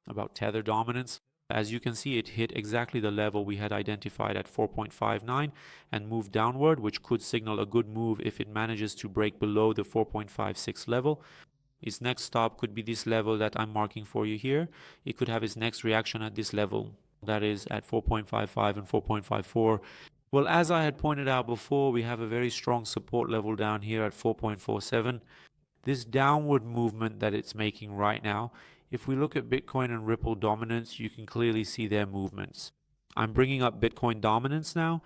about tether dominance. As you can see, it hit exactly the level we had identified at 4.59 and moved downward, which could signal a good move if it manages to break below the 4.56 level. Its next stop could be this level that I'm marking for you here. It could have its next reaction at this level, that is at 4.55 and 4.54. Well, as I had pointed out before, we have a very strong support level down here at 4.47. This downward movement that it's making right now, if we look at Bitcoin and Ripple dominance, you can clearly see their movements. I'm bringing up Bitcoin dominance now,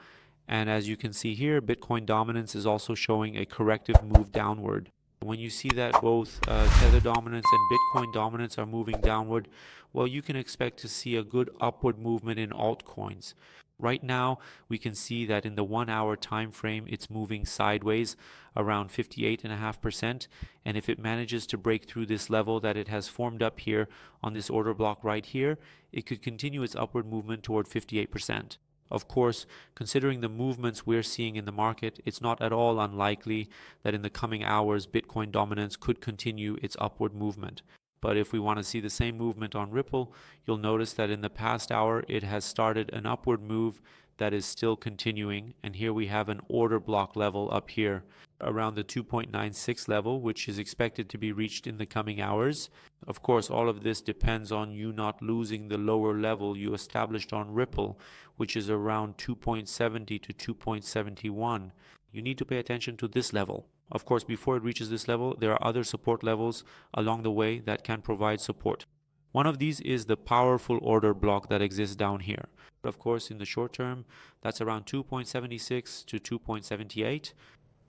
and as you can see here, Bitcoin dominance is also showing a corrective move downward. When you see that both Tether dominance and Bitcoin dominance are moving downward, well, you can expect to see a good upward movement in altcoins. Right now, we can see that in the 1 hour time frame, it's moving sideways around 58.5%. And if it manages to break through this level that it has formed up here on this order block right here, it could continue its upward movement toward 58%. Of course, considering the movements we're seeing in the market, it's not at all unlikely that in the coming hours, Bitcoin dominance could continue its upward movement. But if we want to see the same movement on Ripple, you'll notice that in the past hour, it has started an upward move that is still continuing. And here we have an order block level up here around the 2.96 level, which is expected to be reached in the coming hours. Of course, all of this depends on you not losing the lower level you established on Ripple, which is around 2.70 to 2.71. You need to pay attention to this level. Of course, before it reaches this level, there are other support levels along the way that can provide support. One of these is the powerful order block that exists down here. Of course, in the short term, that's around 2.76 to 2.78.